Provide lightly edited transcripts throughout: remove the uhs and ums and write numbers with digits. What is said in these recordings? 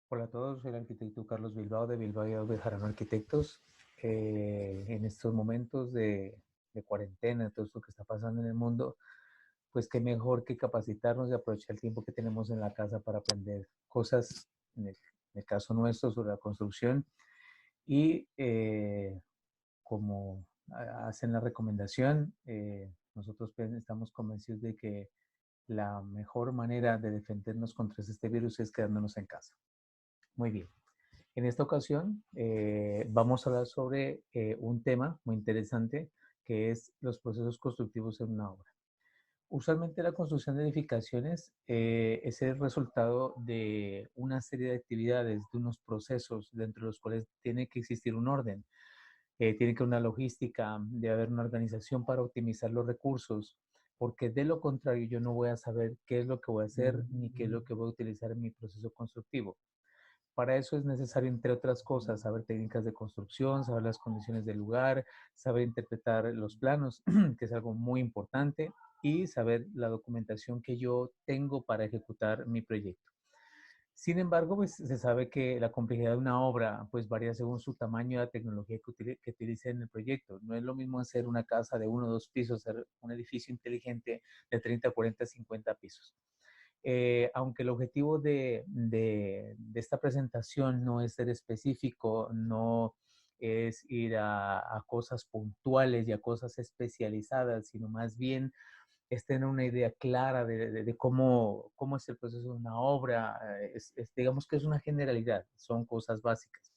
Hola a todos, soy el arquitecto Carlos Bilbao de Bilbao y Bejarano Arquitectos. En estos momentos de cuarentena, todo esto que está pasando en el mundo, pues qué mejor que capacitarnos y aprovechar el tiempo que tenemos en la casa para aprender cosas, en el caso nuestro, sobre la construcción. Y como hacen la recomendación, nosotros pues, estamos convencidos de que la mejor manera de defendernos contra este virus es quedándonos en casa. Muy bien. En esta ocasión vamos a hablar sobre un tema muy interesante que es los procesos constructivos en una obra. Usualmente la construcción de edificaciones es el resultado de una serie de actividades, de unos procesos dentro de los cuales tiene que existir un orden, tiene que haber una logística, debe haber una organización para optimizar los recursos, porque de lo contrario yo no voy a saber qué es lo que voy a hacer ni qué es lo que voy a utilizar en mi proceso constructivo. Para eso es necesario, entre otras cosas, saber técnicas de construcción, saber las condiciones del lugar, saber interpretar los planos, que es algo muy importante, y saber la documentación que yo tengo para ejecutar mi proyecto. Sin embargo, pues se sabe que la complejidad de una obra pues varía según su tamaño y la tecnología que utilice en el proyecto. No es lo mismo hacer una casa de 1 o 2 pisos, hacer un edificio inteligente de 30, 40, 50 pisos. Aunque el objetivo de esta presentación no es ser específico, no es ir a cosas puntuales y a cosas especializadas, sino más bien es tener una idea clara de cómo es el proceso de una obra. Digamos que es una generalidad, son cosas básicas.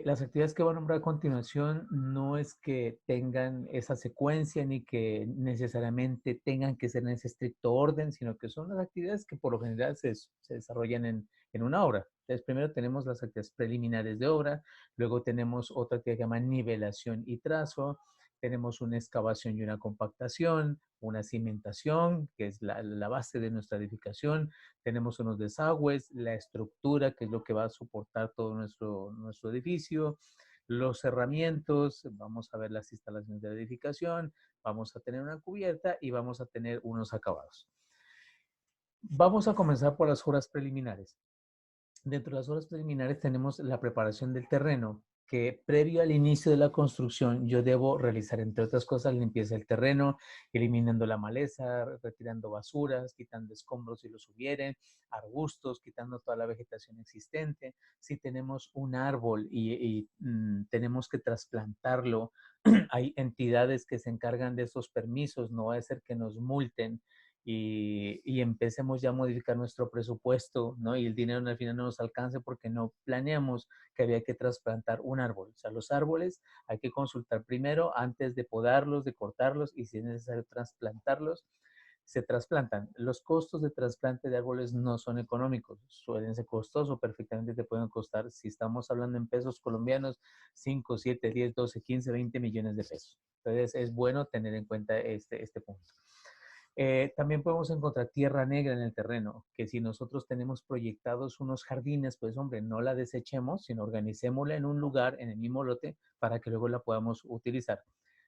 Las actividades que voy a nombrar a continuación no es que tengan esa secuencia ni que necesariamente tengan que ser en ese estricto orden, sino que son las actividades que por lo general se desarrollan en una obra. Entonces, primero tenemos las actividades preliminares de obra, luego tenemos otra que se llama nivelación y trazo, tenemos una excavación y una compactación, una cimentación, que es la base de nuestra edificación, tenemos unos desagües, la estructura, que es lo que va a soportar todo nuestro edificio, los cerramientos, vamos a ver las instalaciones de la edificación, vamos a tener una cubierta y vamos a tener unos acabados. Vamos a comenzar por las obras preliminares. Dentro de las obras preliminares tenemos la preparación del terreno, que previo al inicio de la construcción yo debo realizar, entre otras cosas, limpieza del terreno, eliminando la maleza, retirando basuras, quitando escombros si los hubieren, arbustos, quitando toda la vegetación existente. Si tenemos un árbol y tenemos que trasplantarlo, hay entidades que se encargan de esos permisos, no va a ser que nos multen y empecemos ya a modificar nuestro presupuesto, ¿no? Y el dinero al final no nos alcance porque no planeamos que había que trasplantar un árbol. O sea, los árboles hay que consultar primero antes de podarlos, de cortarlos y si es necesario trasplantarlos, se trasplantan. Los costos de trasplante de árboles no son económicos, suelen ser costosos, perfectamente te pueden costar, si estamos hablando en pesos colombianos, 5, 7, 10, 12, 15, 20 millones de pesos. Entonces es bueno tener en cuenta este punto. También podemos encontrar tierra negra en el terreno, que si nosotros tenemos proyectados unos jardines, pues hombre, no la desechemos, sino organicémosla en un lugar, en el mismo lote, para que luego la podamos utilizar.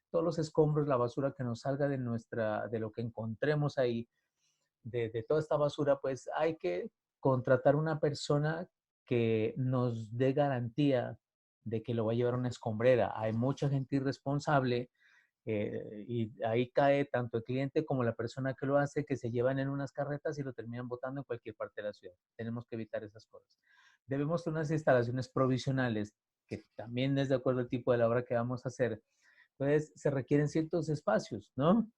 Todos los escombros, la basura que nos salga de lo que encontremos ahí, de toda esta basura, pues hay que contratar una persona que nos dé garantía de que lo va a llevar a una escombrera. Hay mucha gente irresponsable y ahí cae tanto el cliente como la persona que lo hace, que se llevan en unas carretas y lo terminan botando en cualquier parte de la ciudad. Tenemos que evitar esas cosas. Debemos tener unas instalaciones provisionales, que también es de acuerdo al tipo de la obra que vamos a hacer. Entonces, se requieren ciertos espacios, ¿no?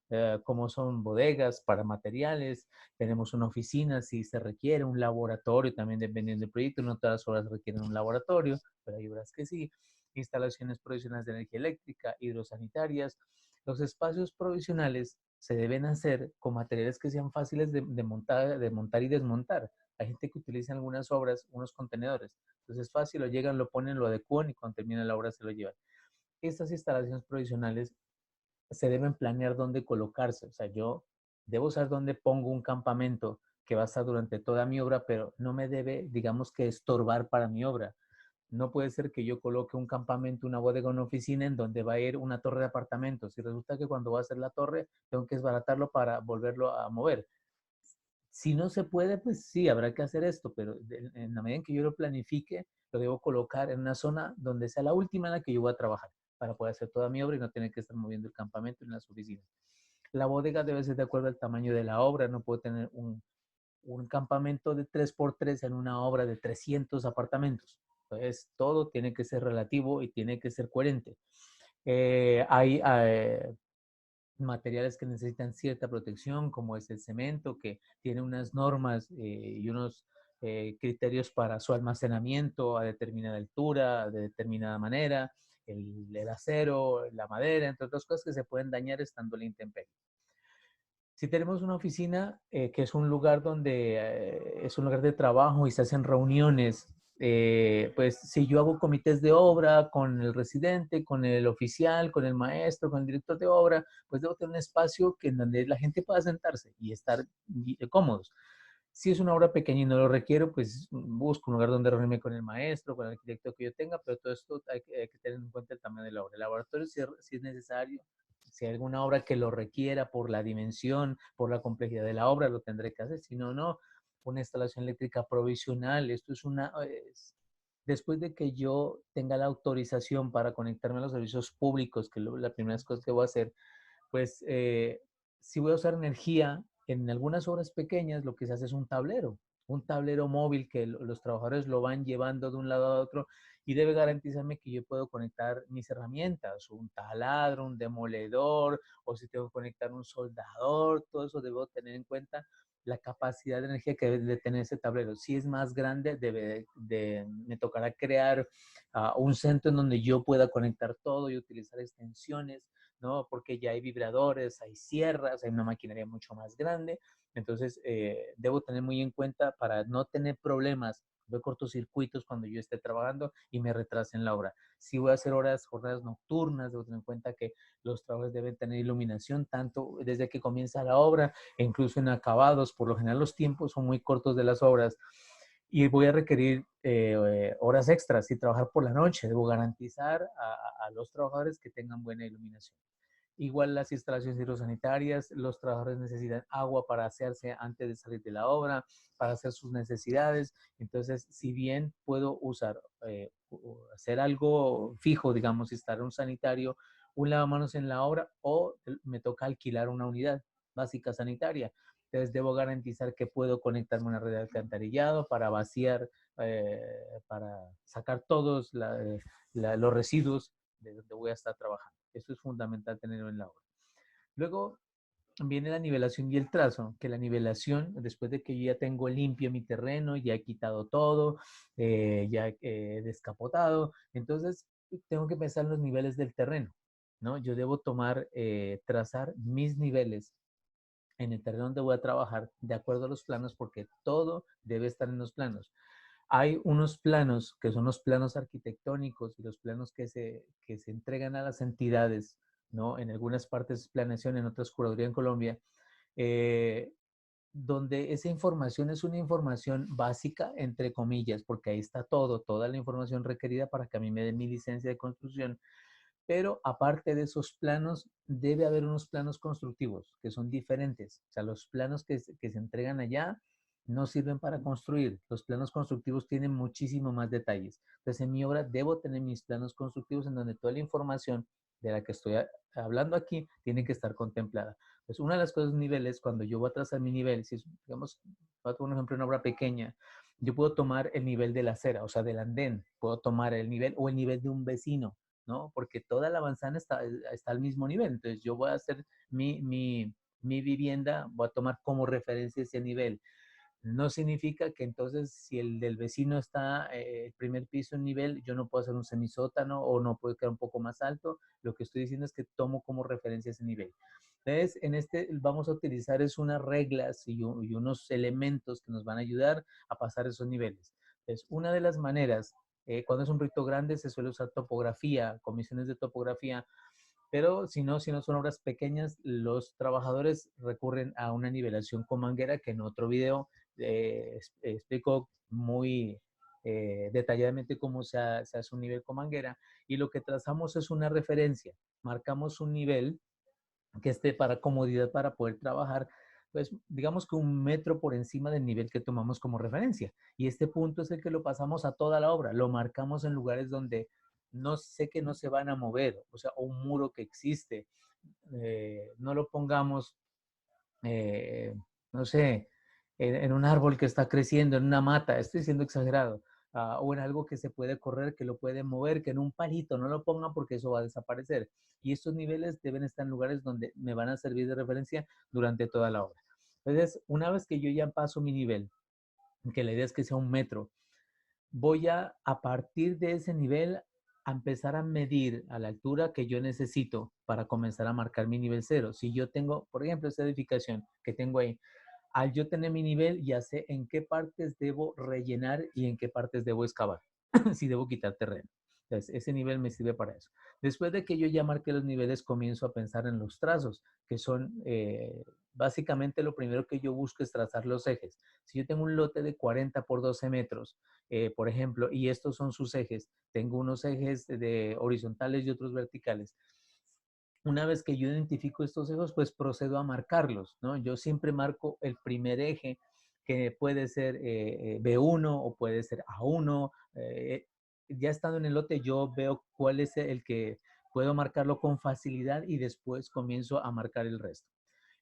Como son bodegas para materiales, tenemos una oficina si se requiere, un laboratorio también dependiendo del proyecto, no todas las obras requieren un laboratorio, pero hay obras que sí, instalaciones provisionales de energía eléctrica, hidrosanitarias. Los espacios provisionales se deben hacer con materiales que sean fáciles de montar y desmontar. Hay gente que utiliza en algunas obras unos contenedores, entonces es fácil, lo llegan, lo ponen, lo adecúan y cuando termina la obra se lo llevan. Estas instalaciones provisionales se deben planear dónde colocarse. O sea, yo debo saber dónde pongo un campamento que va a estar durante toda mi obra, pero no me debe, digamos que, estorbar para mi obra. No puede ser que yo coloque un campamento, una bodega, una oficina en donde va a ir una torre de apartamentos y resulta que cuando va a hacer la torre tengo que desbaratarlo para volverlo a mover. Si no se puede, pues sí, habrá que hacer esto, pero en la medida en que yo lo planifique, lo debo colocar en una zona donde sea la última en la que yo voy a trabajar para poder hacer toda mi obra y no tener que estar moviendo el campamento en las oficinas. La bodega debe ser de acuerdo al tamaño de la obra, no puedo tener un campamento de 3x3 en una obra de 300 apartamentos. Entonces, todo tiene que ser relativo y tiene que ser coherente. Hay materiales que necesitan cierta protección, como es el cemento, que tiene unas normas y unos criterios para su almacenamiento a determinada altura, de determinada manera, el acero, la madera, entre otras cosas que se pueden dañar estando en la intemperie. Si tenemos una oficina que es un lugar donde es un lugar de trabajo y se hacen reuniones, pues si yo hago comités de obra con el residente, con el oficial, con el maestro, con el director de obra, pues debo tener un espacio que en donde la gente pueda sentarse y estar cómodos. Si es una obra pequeña y no lo requiero, pues busco un lugar donde reunirme con el maestro, con el arquitecto que yo tenga, pero todo esto hay que tener en cuenta el tamaño de la obra. El laboratorio si es necesario, si hay alguna obra que lo requiera por la dimensión, por la complejidad de la obra, lo tendré que hacer. Si no, no. Una instalación eléctrica provisional. Esto es una... después de que yo tenga la autorización para conectarme a los servicios públicos, que es la primera cosa que voy a hacer, pues si voy a usar energía, en algunas obras pequeñas lo que se hace es un tablero móvil que los trabajadores lo van llevando de un lado a otro y debe garantizarme que yo puedo conectar mis herramientas, un taladro, un demoledor, o si tengo que conectar un soldador, todo eso debo tener en cuenta la capacidad de energía que debe de tener ese tablero. Si es más grande, me tocará crear un centro en donde yo pueda conectar todo y utilizar extensiones, ¿no? Porque ya hay vibradores, hay sierras, hay una maquinaria mucho más grande. Entonces, debo tener muy en cuenta para no tener problemas de cortocircuitos cuando yo esté trabajando y me retrase en la obra. Si voy a hacer jornadas nocturnas, debo tener en cuenta que los trabajos deben tener iluminación tanto desde que comienza la obra e incluso en acabados. Por lo general los tiempos son muy cortos de las obras y voy a requerir horas extras y trabajar por la noche. Debo garantizar a los trabajadores que tengan buena iluminación. Igual las instalaciones hidrosanitarias, los trabajadores necesitan agua para hacerse antes de salir de la obra, para hacer sus necesidades. Entonces, si bien puedo usar, hacer algo fijo, digamos, instalar un sanitario, un lavamanos en la obra, o me toca alquilar una unidad básica sanitaria. Entonces, debo garantizar que puedo conectarme a una red de alcantarillado para vaciar, para sacar todos los residuos de donde voy a estar trabajando. Eso es fundamental tenerlo en la obra. Luego viene la nivelación y el trazo, que la nivelación, después de que yo ya tengo limpio mi terreno, ya he quitado todo, ya he descapotado, entonces tengo que pensar en los niveles del terreno, ¿no? Yo debo trazar mis niveles en el terreno donde voy a trabajar de acuerdo a los planos, porque todo debe estar en los planos. Hay unos planos que son los planos arquitectónicos y los planos que se entregan a las entidades, ¿no? En algunas partes es planeación, en otras curaduría en Colombia, eh, donde esa información es una información básica, entre comillas, porque ahí está todo, toda la información requerida para que a mí me den mi licencia de construcción, pero aparte de esos planos, debe haber unos planos constructivos que son diferentes. O sea, los planos que se entregan allá no sirven para construir. Los planos constructivos tienen muchísimo más detalles. Entonces, en mi obra debo tener mis planos constructivos en donde toda la información de la que estoy hablando aquí tiene que estar contemplada. Pues una de las cosas niveles, cuando yo voy a trazar mi nivel, si es, digamos, voy a tomar un ejemplo, una obra pequeña, yo puedo tomar el nivel de la acera, o sea, del andén, puedo tomar el nivel o el nivel de un vecino, ¿no? Porque toda la manzana está al mismo nivel. Entonces yo voy a hacer mi vivienda, voy a tomar como referencia ese nivel. No significa que entonces si el del vecino está el primer piso en nivel, yo no puedo hacer un semisótano o no puedo quedar un poco más alto. Lo que estoy diciendo es que tomo como referencia ese nivel. Entonces, en este vamos a utilizar es unas reglas y unos elementos que nos van a ayudar a pasar esos niveles. Entonces, una de las maneras, cuando es un proyecto grande, se suele usar topografía, comisiones de topografía, pero si no son obras pequeñas, los trabajadores recurren a una nivelación con manguera, que en otro video explico muy detalladamente cómo se hace un nivel con manguera. Y lo que trazamos es una referencia. Marcamos un nivel que esté para comodidad para poder trabajar pues digamos que 1 metro por encima del nivel que tomamos como referencia. Y este punto es el que lo pasamos a toda la obra, lo marcamos en lugares donde no sé que no se van a mover, o sea, un muro que existe, no lo pongamos, eh, no sé, en un árbol que está creciendo, en una mata, estoy siendo exagerado, o en algo que se puede correr, que lo puede mover, que en un palito, no lo pongan porque eso va a desaparecer. Y estos niveles deben estar en lugares donde me van a servir de referencia durante toda la obra. Entonces, una vez que yo ya paso mi nivel, que la idea es que sea 1 metro, voy a partir de ese nivel, a empezar a medir a la altura que yo necesito para comenzar a marcar mi nivel cero. Si yo tengo, por ejemplo, esta edificación que tengo ahí, al yo tener mi nivel, ya sé en qué partes debo rellenar y en qué partes debo excavar, si debo quitar terreno. Entonces, ese nivel me sirve para eso. Después de que yo ya marqué los niveles, comienzo a pensar en los trazos, que son básicamente lo primero que yo busco es trazar los ejes. Si yo tengo un lote de 40 por 12 metros, por ejemplo, y estos son sus ejes, tengo unos ejes de horizontales y otros verticales. Una vez que yo identifico estos ejes, pues procedo a marcarlos, ¿no? Yo siempre marco el primer eje, que puede ser B1 o puede ser A1. Ya estando en el lote, yo veo cuál es el que puedo marcarlo con facilidad y después comienzo a marcar el resto.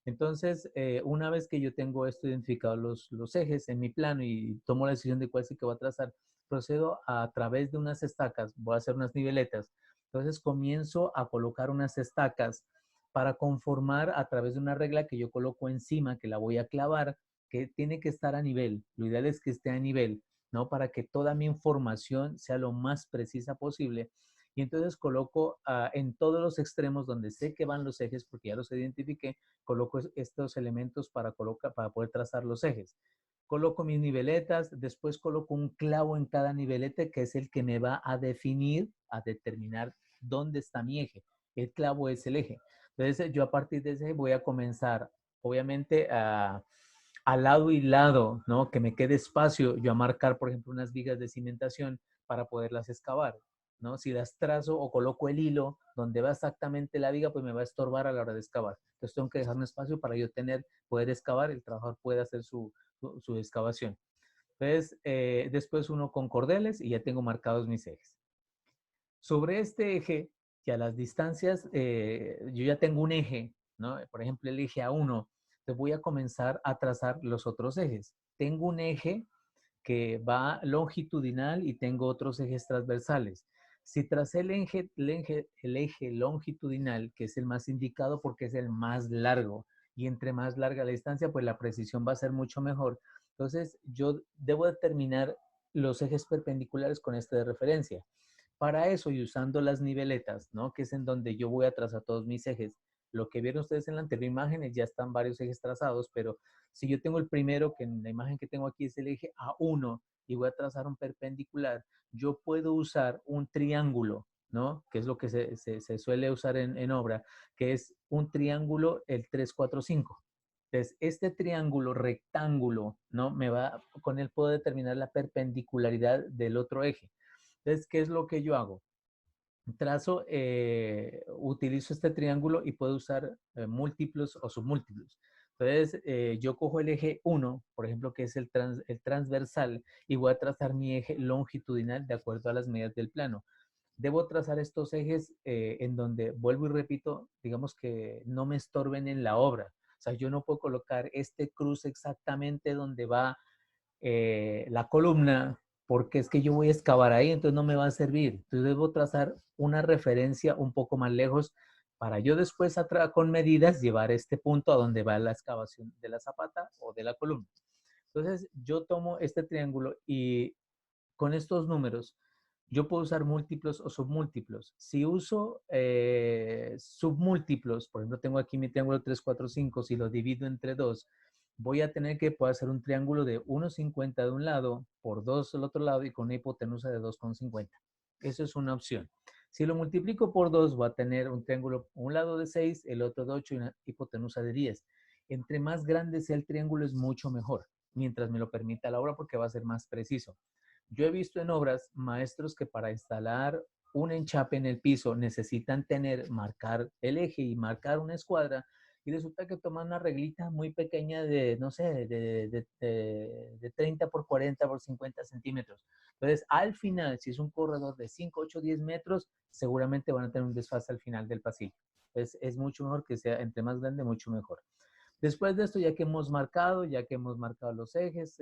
Entonces, una vez que yo tengo esto identificado, los ejes en mi plano y tomo la decisión de cuál es el que voy a trazar, procedo a través de unas estacas, voy a hacer unas niveletas. Entonces, comienzo a colocar unas estacas para conformar a través de una regla que yo coloco encima, que la voy a clavar, que tiene que estar a nivel. Lo ideal es que esté a nivel, ¿no? Para que toda mi información sea lo más precisa posible. Y entonces coloco en todos los extremos donde sé que van los ejes, porque ya los identifiqué, coloco estos elementos para poder trazar los ejes. Coloco mis niveletas, después coloco un clavo en cada nivelete que es el que me va a definir, a determinar dónde está mi eje. El clavo es el eje. Entonces yo a partir de ese voy a comenzar, obviamente, al lado y lado, ¿no? Que me quede espacio, yo a marcar, por ejemplo, unas vigas de cimentación para poderlas excavar, ¿no? Si las trazo o coloco el hilo donde va exactamente la viga, pues me va a estorbar a la hora de excavar. Entonces tengo que dejar un espacio para yo poder excavar, el trabajador puede hacer su excavación. Entonces, después uno con cordeles y ya tengo marcados mis ejes. Sobre este eje, que a las distancias, yo ya tengo un eje, ¿no? Por ejemplo, el eje A1, entonces voy a comenzar a trazar los otros ejes. Tengo un eje que va longitudinal y tengo otros ejes transversales. Si tracé el eje longitudinal, que es el más indicado porque es el más largo, y entre más larga la distancia, pues la precisión va a ser mucho mejor. Entonces, yo debo determinar los ejes perpendiculares con este de referencia. Para eso, y usando las niveletas, ¿no? Que es en donde yo voy a trazar todos mis ejes. Lo que vieron ustedes en la anterior imagen ya están varios ejes trazados, pero si yo tengo el primero, que en la imagen que tengo aquí es el eje A1, y voy a trazar un perpendicular, yo puedo usar un triángulo, ¿no? Que es lo que se suele usar en obra, que es un triángulo, el 3 4 5. Entonces, este triángulo rectángulo, ¿no? Con él puedo determinar la perpendicularidad del otro eje. Entonces, ¿qué es lo que yo hago? Utilizo este triángulo y puedo usar múltiplos o submúltiplos. Entonces, yo cojo el eje 1, por ejemplo, que es el transversal, y voy a trazar mi eje longitudinal de acuerdo a las medidas del plano. Debo trazar estos ejes en donde, vuelvo y repito, digamos que no me estorben en la obra. O sea, yo no puedo colocar este cruce exactamente donde va la columna, porque es que yo voy a excavar ahí, entonces no me va a servir. Entonces debo trazar una referencia un poco más lejos para yo después con medidas llevar este punto a donde va la excavación de la zapata o de la columna. Entonces yo tomo este triángulo y con estos números yo puedo usar múltiplos o submúltiplos. Si uso submúltiplos, por ejemplo, tengo aquí mi triángulo 3 4 5, si lo divido entre 2, voy a tener que poder hacer un triángulo de 1,50 de un lado por 2 del otro lado y con una hipotenusa de 2,50. Eso es una opción. Si lo multiplico por 2, voy a tener un triángulo, un lado de 6, el otro de 8 y una hipotenusa de 10. Entre más grande sea el triángulo es mucho mejor, mientras me lo permita la obra porque va a ser más preciso. Yo he visto en obras maestros que para instalar un enchape en el piso necesitan marcar el eje y marcar una escuadra, y resulta que toman una reglita muy pequeña de, no sé, de 30 por 40 por 50 centímetros. Entonces, al final, si es un corredor de 5, 8, 10 metros, seguramente van a tener un desfase al final del pasillo. Entonces, es mucho mejor que sea entre más grande, mucho mejor. Después de esto, ya que hemos marcado los ejes,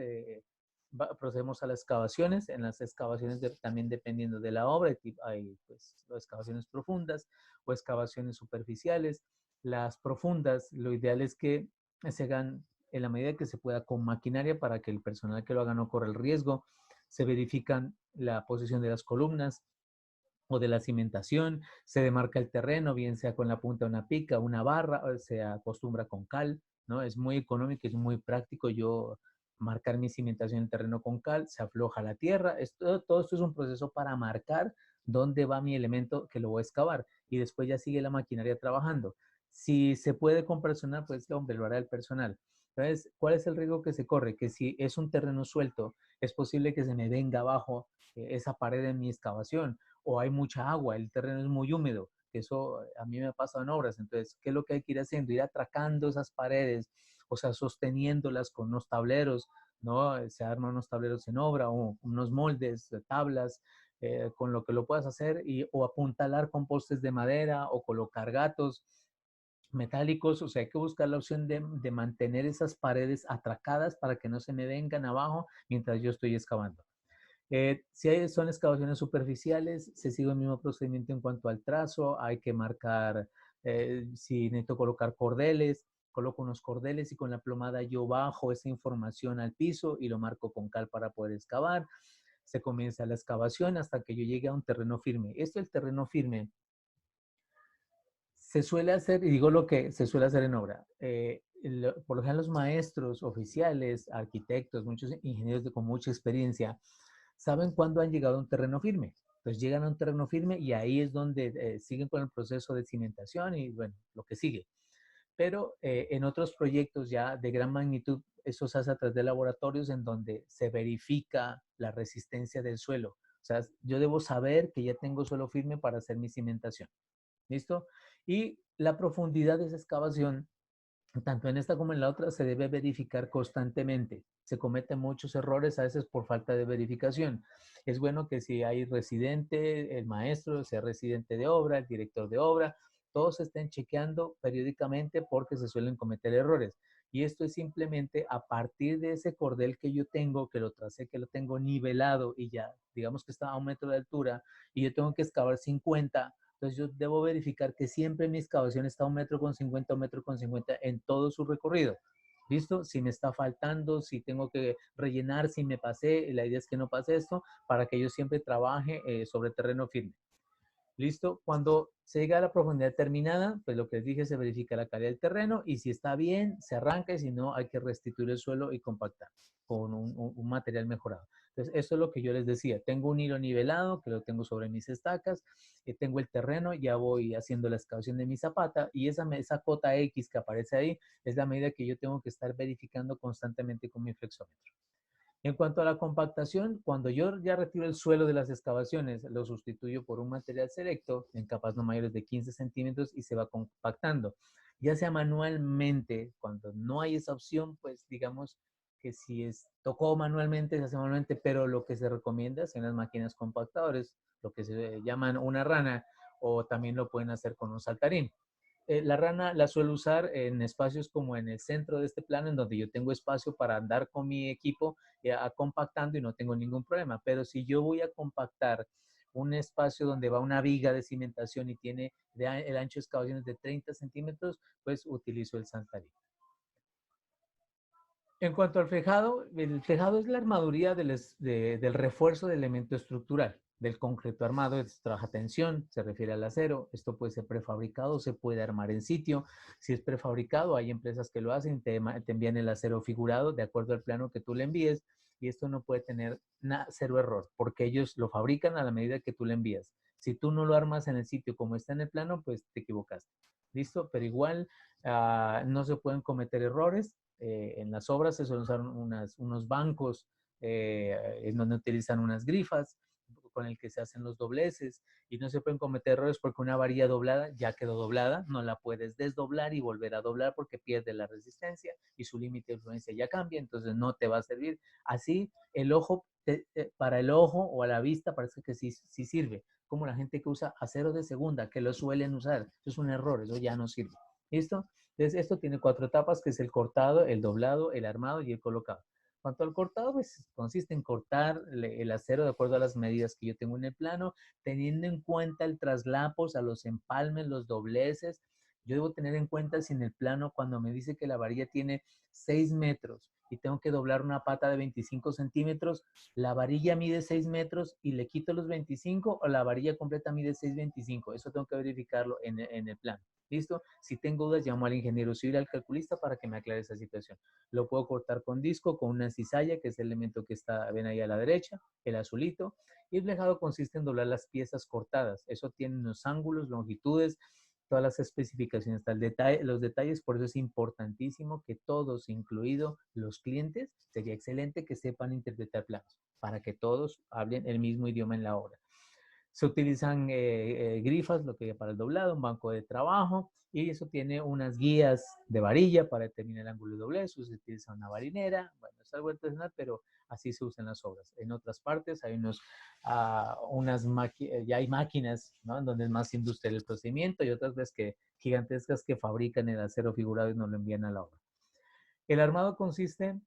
procedemos a las excavaciones. En las excavaciones, también dependiendo de la obra, hay pues, excavaciones profundas o excavaciones superficiales. Las profundas, lo ideal es que se hagan en la medida que se pueda con maquinaria para que el personal que lo haga no corra el riesgo. Se verifican la posición de las columnas o de la cimentación, se demarca el terreno, bien sea con la punta de una pica, una barra, o se acostumbra con cal, ¿no? Es muy económico, es muy práctico yo marcar mi cimentación en el terreno con cal, se afloja la tierra, todo esto es un proceso para marcar dónde va mi elemento que lo voy a excavar y después ya sigue la maquinaria trabajando. Si se puede con personal, pues hombre, lo hará el personal. Entonces, ¿cuál es el riesgo que se corre? Que si es un terreno suelto, es posible que se me venga abajo esa pared en mi excavación o hay mucha agua, el terreno es muy húmedo, que eso a mí me ha pasado en obras. Entonces, ¿qué es lo que hay que ir haciendo? Ir atracando esas paredes, o sea, sosteniéndolas con unos tableros, ¿no? Se arman unos tableros en obra o unos moldes, tablas, con lo que lo puedas hacer, o apuntalar con postes de madera o colocar gatos metálicos, o sea, hay que buscar la opción de mantener esas paredes atracadas para que no se me vengan abajo mientras yo estoy excavando. Si son excavaciones superficiales, se sigue el mismo procedimiento en cuanto al trazo, hay que marcar, si necesito colocar cordeles, coloco unos cordeles y con la plomada yo bajo esa información al piso y lo marco con cal para poder excavar. Se comienza la excavación hasta que yo llegue a un terreno firme. Esto, el terreno firme, se suele hacer, y digo lo que se suele hacer en obra, por lo general los maestros, oficiales, arquitectos, muchos ingenieros con mucha experiencia, saben cuándo han llegado a un terreno firme. Entonces llegan a un terreno firme y ahí es donde siguen con el proceso de cimentación y bueno, lo que sigue. Pero en otros proyectos ya de gran magnitud, eso se hace a través de laboratorios en donde se verifica la resistencia del suelo. O sea, yo debo saber que ya tengo suelo firme para hacer mi cimentación. ¿Listo? Y la profundidad de esa excavación, tanto en esta como en la otra, se debe verificar constantemente. Se cometen muchos errores a veces por falta de verificación. Es bueno que si hay residente, el maestro, sea residente de obra, el director de obra, todos estén chequeando periódicamente porque se suelen cometer errores. Y esto es simplemente a partir de ese cordel que yo tengo, que lo tracé, que lo tengo nivelado y ya, digamos que está a 1 metro de altura y yo tengo que excavar 50. Entonces yo debo verificar que siempre mi excavación está a 1,50 m, 1,50 m en todo su recorrido. ¿Listo? Si me está faltando, si tengo que rellenar, si me pasé, la idea es que no pase esto para que yo siempre trabaje sobre terreno firme. ¿Listo? Cuando se llega a la profundidad determinada, pues lo que les dije, se verifica la calidad del terreno y si está bien, se arranca y si no, hay que restituir el suelo y compactar con un material mejorado. Entonces, eso es lo que yo les decía. Tengo un hilo nivelado que lo tengo sobre mis estacas, tengo el terreno, ya voy haciendo la excavación de mi zapata y esa cota X que aparece ahí es la medida que yo tengo que estar verificando constantemente con mi flexómetro. En cuanto a la compactación, cuando yo ya retiro el suelo de las excavaciones, lo sustituyo por un material selecto en capas no mayores de 15 centímetros y se va compactando. Ya sea manualmente, cuando no hay esa opción, pues digamos que si tocó manualmente, se hace manualmente, pero lo que se recomienda son las máquinas compactadores, lo que se llaman una rana, o también lo pueden hacer con un saltarín. La rana la suelo usar en espacios como en el centro de este plano, en donde yo tengo espacio para andar con mi equipo compactando y no tengo ningún problema. Pero si yo voy a compactar un espacio donde va una viga de cimentación y tiene el ancho de excavaciones de 30 centímetros, pues utilizo el saltarín. En cuanto al fejado, el fejado es la armaduría del refuerzo del elemento estructural. Del concreto armado, trabaja tensión, se refiere al acero. Esto puede ser prefabricado, se puede armar en sitio. Si es prefabricado, hay empresas que lo hacen, te envían el acero figurado de acuerdo al plano que tú le envíes y esto no puede tener cero error porque ellos lo fabrican a la medida que tú le envías. Si tú no lo armas en el sitio como está en el plano, pues te equivocaste. ¿Listo? Pero igual no se pueden cometer errores. En las obras se suelen usar unos bancos en donde utilizan unas grifas con el que se hacen los dobleces y no se pueden cometer errores porque una varilla doblada ya quedó doblada, no la puedes desdoblar y volver a doblar porque pierde la resistencia y su límite de influencia ya cambia, entonces no te va a servir. Así, el ojo, para el ojo o a la vista parece que sí, sí sirve, como la gente que usa acero de segunda, que lo suelen usar. Eso es un error, eso ya no sirve. ¿Listo? Entonces, esto tiene 4 etapas, que es el cortado, el doblado, el armado y el colocado. Cuanto al cortado, pues consiste en cortar el acero de acuerdo a las medidas que yo tengo en el plano, teniendo en cuenta el traslapo, o sea, los empalmes, los dobleces. Yo debo tener en cuenta si en el plano, cuando me dice que la varilla tiene 6 metros y tengo que doblar una pata de 25 centímetros, la varilla mide 6 metros y le quito los 25 o la varilla completa mide 6,25. Eso tengo que verificarlo en el plano. ¿Listo? Si tengo dudas, llamo al ingeniero civil, al calculista, para que me aclare esa situación. Lo puedo cortar con disco, con una cizalla, que es el elemento que está, ven ahí a la derecha, el azulito. Y el blejado consiste en doblar las piezas cortadas. Eso tiene unos ángulos, longitudes, todas las especificaciones, los detalles. Por eso es importantísimo que todos, incluido los clientes, sería excelente que sepan interpretar planos, para que todos hablen el mismo idioma en la obra. Se utilizan grifas, lo que para el doblado, un banco de trabajo, y eso tiene unas guías de varilla para determinar el ángulo de doblez. Se utiliza una varinera, bueno, es algo artesanal, pero así se usan las obras. En otras partes hay ya hay máquinas, ¿no?, en donde es más industrial el procedimiento, y otras veces gigantescas que fabrican el acero figurado y nos lo envían a la obra. El armado consiste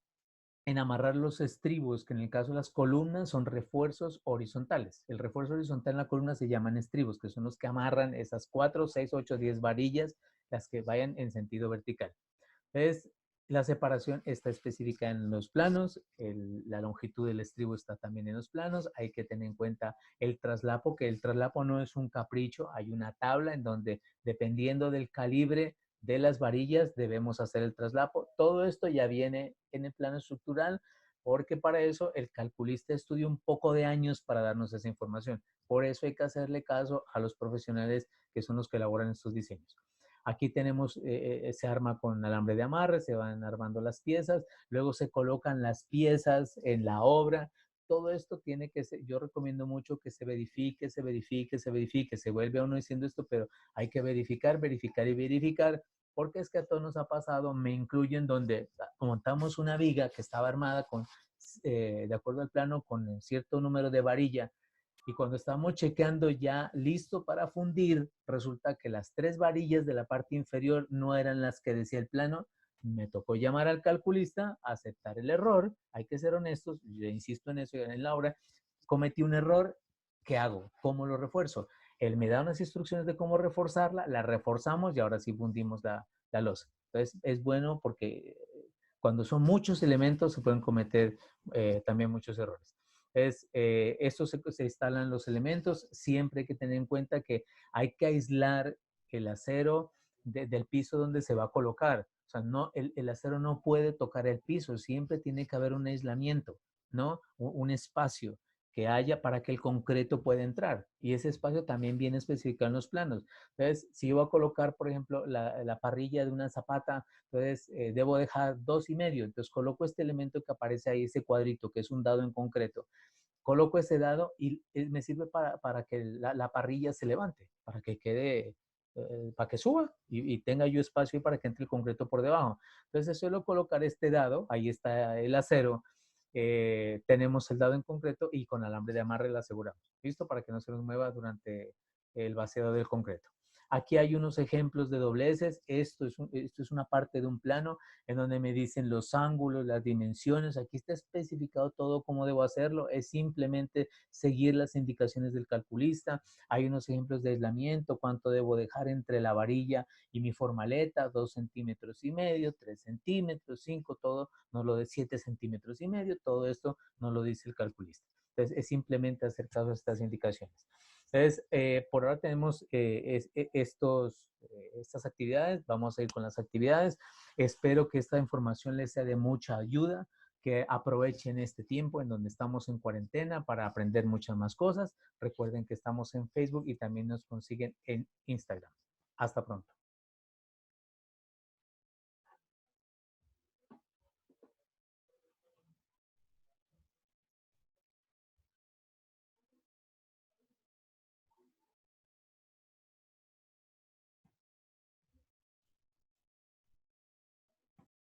en amarrar los estribos, que en el caso de las columnas son refuerzos horizontales. El refuerzo horizontal en la columna se llaman estribos, que son los que amarran esas 4, 6, 8, 10 varillas, las que vayan en sentido vertical. Entonces, la separación está específica en los planos, la longitud del estribo está también en los planos. Hay que tener en cuenta el traslapo, que el traslapo no es un capricho, hay una tabla en donde, dependiendo del calibre de las varillas, debemos hacer el traslapo. Todo esto ya viene en el plano estructural, porque para eso el calculista estudia un poco de años para darnos esa información. Por eso hay que hacerle caso a los profesionales que son los que elaboran estos diseños. Aquí tenemos, se arma con alambre de amarre, se van armando las piezas, luego se colocan las piezas en la obra. Todo esto tiene que ser, yo recomiendo mucho que se verifique, se verifique, se verifique. Se vuelve a uno diciendo esto, pero hay que verificar, verificar y verificar, porque es que a todos nos ha pasado, me incluyen, donde montamos una viga que estaba armada de acuerdo al plano, con cierto número de varilla, y cuando estamos chequeando ya listo para fundir, resulta que las 3 varillas de la parte inferior no eran las que decía el plano. Me tocó llamar al calculista, aceptar el error. Hay que ser honestos, yo insisto en eso en la obra. Cometí un error, ¿qué hago? ¿Cómo lo refuerzo? Él me da unas instrucciones de cómo reforzarla, la reforzamos y ahora sí fundimos la losa. Entonces es bueno porque cuando son muchos elementos se pueden cometer también muchos errores. Estos se instalan los elementos. Siempre hay que tener en cuenta que hay que aislar el acero del piso donde se va a colocar. O sea, no, el acero no puede tocar el piso, siempre tiene que haber un aislamiento, ¿no? Un espacio que haya para que el concreto pueda entrar. Y ese espacio también viene especificado en los planos. Entonces, si yo voy a colocar, por ejemplo, la parrilla de una zapata, entonces debo dejar 2,5. Entonces coloco este elemento que aparece ahí, ese cuadrito, que es un dado en concreto. Coloco ese dado y me sirve para que la parrilla se levante, para que quede, para que suba y tenga yo espacio para que entre el concreto por debajo. Entonces suelo colocar este dado, ahí está el acero, tenemos el dado en concreto y con alambre de amarre lo aseguramos. ¿Listo? Para que no se nos mueva durante el vaciado del concreto. Aquí hay unos ejemplos de dobleces. Esto es una parte de un plano en donde me dicen los ángulos, las dimensiones. Aquí está especificado todo cómo debo hacerlo. Es simplemente seguir las indicaciones del calculista. Hay unos ejemplos de aislamiento, cuánto debo dejar entre la varilla y mi formaleta, 2,5 centímetros, 3 centímetros, 5, todo nos lo de 7,5 centímetros. Todo esto nos lo dice el calculista. Entonces, es simplemente hacer caso a estas indicaciones. Entonces, por ahora tenemos estas actividades. Vamos a ir con las actividades. Espero que esta información les sea de mucha ayuda, que aprovechen este tiempo en donde estamos en cuarentena para aprender muchas más cosas. Recuerden que estamos en Facebook y también nos consiguen en Instagram. Hasta pronto.